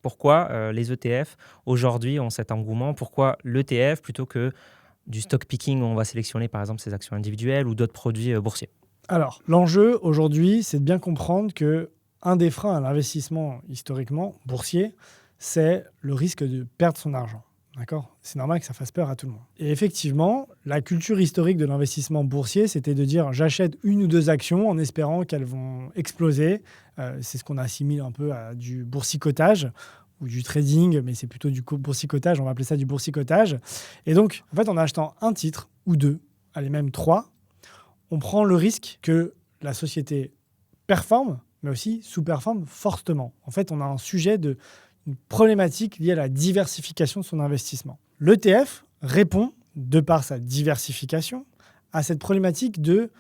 Pourquoi les ETF aujourd'hui ont cet engouement? Pourquoi l'ETF plutôt que du stock picking où on va sélectionner par exemple ses actions individuelles ou d'autres produits boursiers? Alors, l'enjeu aujourd'hui, c'est de bien comprendre que un des freins à l'investissement historiquement boursier, c'est le risque de perdre son argent. D'accord? C'est normal que ça fasse peur à tout le monde. Et effectivement, la culture historique de l'investissement boursier, c'était de dire j'achète une ou deux actions en espérant qu'elles vont exploser. C'est ce qu'on assimile un peu à du boursicotage ou du trading, mais c'est plutôt du boursicotage, on va appeler ça du boursicotage. Et donc, en fait, en achetant un titre ou deux, allez même trois, on prend le risque que la société performe, mais aussi sous-performe fortement. En fait, on a un sujet une problématique liée à la diversification de son investissement. L'ETF répond, de par sa diversification, à cette problématique de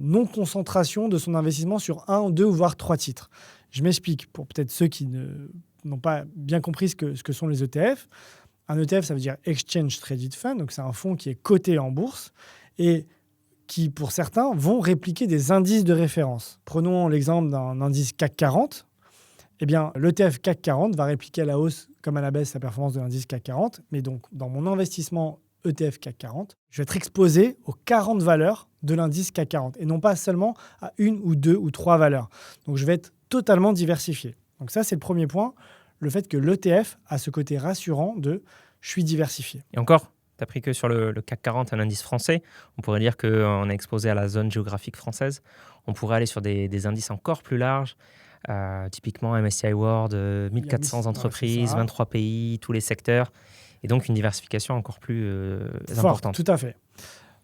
non-concentration de son investissement sur un, deux, voire trois titres. Je m'explique pour peut-être ceux qui n'ont pas bien compris ce que sont les ETF. Un ETF, ça veut dire Exchange Traded Fund, donc c'est un fonds qui est coté en bourse et qui, pour certains, vont répliquer des indices de référence. Prenons l'exemple d'un indice CAC 40. Eh bien, l'ETF CAC 40 va répliquer à la hausse comme à la baisse la performance de l'indice CAC 40. Mais donc, dans mon investissement ETF CAC 40, je vais être exposé aux 40 valeurs de l'indice CAC 40 et non pas seulement à une ou deux ou trois valeurs. Donc, je vais être totalement diversifié. Donc ça, c'est le premier point, le fait que l'ETF a ce côté rassurant de « je suis diversifié ». Et encore, tu n'as pris que sur le CAC 40, un indice français. On pourrait dire qu'on est exposé à la zone géographique française. On pourrait aller sur des indices encore plus larges, typiquement MSCI World, 1400 entreprises, 23 pays, tous les secteurs. Et donc une diversification encore plus importante. Tout à fait.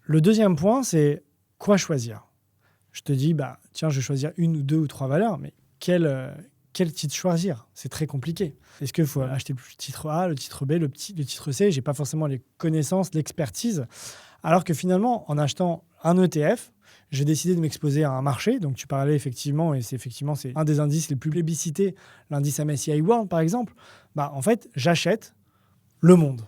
Le deuxième point, c'est quoi choisir? Je te dis, tiens, je vais choisir une ou deux ou trois valeurs, mais quel titre choisir? C'est très compliqué. Est-ce qu'il faut acheter le titre A, le titre B, le titre C? Je n'ai pas forcément les connaissances, l'expertise. Alors que finalement, en achetant un ETF, j'ai décidé de m'exposer à un marché. Donc, tu parlais effectivement, et c'est un des indices les plus plébiscités, l'indice MSCI World, par exemple. En fait, j'achète le monde.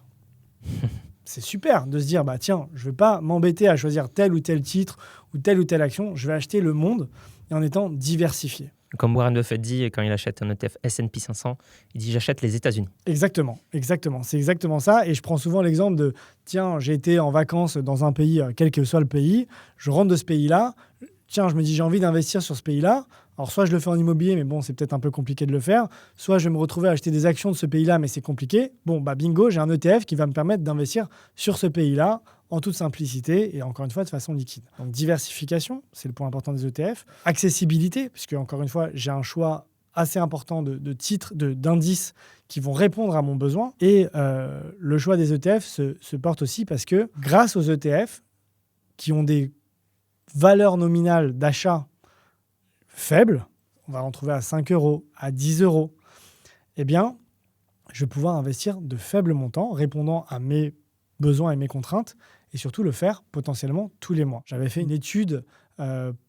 C'est super de se dire, tiens, je ne vais pas m'embêter à choisir tel ou tel titre ou telle action. Je vais acheter le monde et en étant diversifié. Comme Warren Buffett dit quand il achète un ETF S&P 500, il dit « j'achète les États-Unis ». Exactement. C'est exactement ça. Et je prends souvent l'exemple de, tiens, j'ai été en vacances dans un pays, quel que soit le pays, je rentre de ce pays-là, tiens, je me dis j'ai envie d'investir sur ce pays-là. Alors soit je le fais en immobilier, mais bon, c'est peut-être un peu compliqué de le faire. Soit je vais me retrouver à acheter des actions de ce pays-là, mais c'est compliqué. Bon, bingo, j'ai un ETF qui va me permettre d'investir sur ce pays-là en toute simplicité et encore une fois de façon liquide. Donc diversification, c'est le point important des ETF. Accessibilité, puisque encore une fois, j'ai un choix assez important de titres, d'indices qui vont répondre à mon besoin. Et le choix des ETF se porte aussi parce que grâce aux ETF qui ont des valeurs nominales d'achat faibles, on va en trouver à 5 euros, à 10 euros, eh bien, je vais pouvoir investir de faibles montants répondant à mes besoins et mes contraintes et surtout le faire potentiellement tous les mois. J'avais fait une étude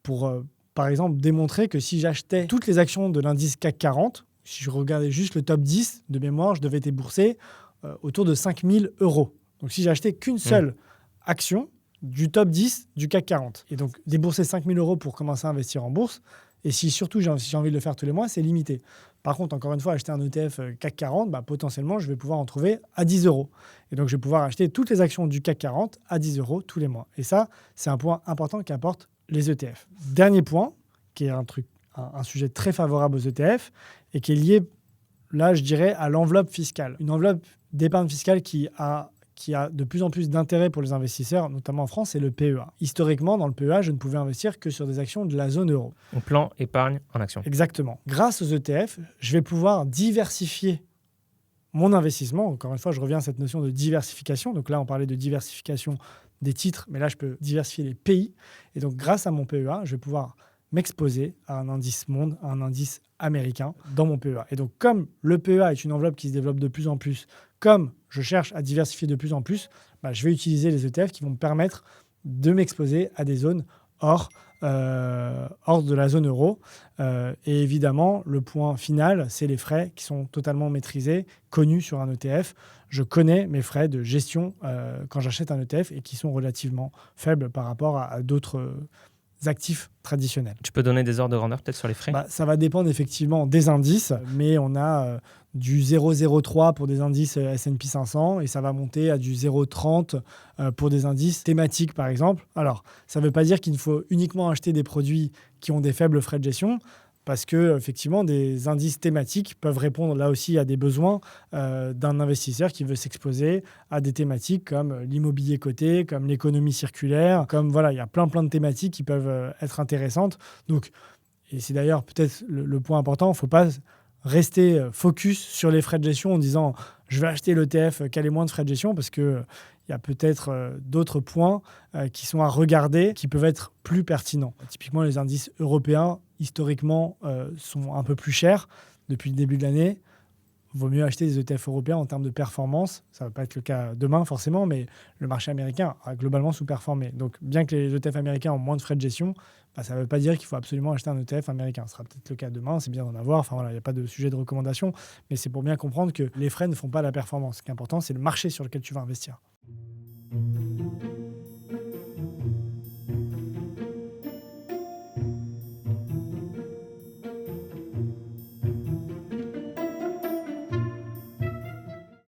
pour, par exemple, démontrer que si j'achetais toutes les actions de l'indice CAC 40, si je regardais juste le top 10 de mémoire, je devais débourser autour de 5 000 euros. Donc, si j'achetais qu'une seule action du top 10 du CAC 40. Et donc, débourser 5 000 euros pour commencer à investir en bourse, et si surtout j'ai envie de le faire tous les mois, c'est limité. Par contre, encore une fois, acheter un ETF CAC 40, potentiellement, je vais pouvoir en trouver à 10 euros. Et donc, je vais pouvoir acheter toutes les actions du CAC 40 à 10 euros tous les mois. Et ça, c'est un point important qu'apportent les ETF. Dernier point, qui est un sujet très favorable aux ETF et qui est lié, là, je dirais, à l'enveloppe fiscale. Une enveloppe d'épargne fiscale qui a de plus en plus d'intérêt pour les investisseurs, notamment en France, c'est le PEA. Historiquement, dans le PEA, je ne pouvais investir que sur des actions de la zone euro. Au plan épargne en action. Exactement. Grâce aux ETF, je vais pouvoir diversifier mon investissement. Encore une fois, je reviens à cette notion de diversification. Donc là, on parlait de diversification des titres, mais là, je peux diversifier les pays. Et donc, grâce à mon PEA, je vais pouvoir m'exposer à un indice monde, à un indice américain dans mon PEA. Et donc, comme le PEA est une enveloppe qui se développe de plus en plus, comme je cherche à diversifier de plus en plus, je vais utiliser les ETF qui vont me permettre de m'exposer à des zones hors de la zone euro. Et évidemment, le point final, c'est les frais qui sont totalement maîtrisés, connus sur un ETF. Je connais mes frais de gestion quand j'achète un ETF et qui sont relativement faibles par rapport à d'autres actifs traditionnels. Tu peux donner des ordres de grandeur peut-être sur les frais? Ça va dépendre effectivement des indices, mais on a du 0,03 pour des indices S&P 500 et ça va monter à du 0,30 pour des indices thématiques par exemple. Alors, ça ne veut pas dire qu'il faut uniquement acheter des produits qui ont des faibles frais de gestion, parce que effectivement, des indices thématiques peuvent répondre là aussi à des besoins d'un investisseur qui veut s'exposer à des thématiques comme l'immobilier coté, comme l'économie circulaire, comme voilà, il y a plein de thématiques qui peuvent être intéressantes. Donc, et c'est d'ailleurs peut-être le point important, il ne faut pas rester focus sur les frais de gestion en disant je vais acheter l'ETF qui a les moins de frais de gestion, parce que il y a peut-être d'autres points qui sont à regarder, qui peuvent être plus pertinents. Typiquement, les indices européens, historiquement, sont un peu plus chers depuis le début de l'année. Il vaut mieux acheter des ETF européens en termes de performance. Ça ne va pas être le cas demain forcément, mais le marché américain a globalement sous-performé. Donc, bien que les ETF américains ont moins de frais de gestion, ça ne veut pas dire qu'il faut absolument acheter un ETF américain. Ce sera peut-être le cas demain, c'est bien d'en avoir. Enfin, voilà, il n'y a pas de sujet de recommandation, mais c'est pour bien comprendre que les frais ne font pas la performance. Ce qui est important, c'est le marché sur lequel tu vas investir.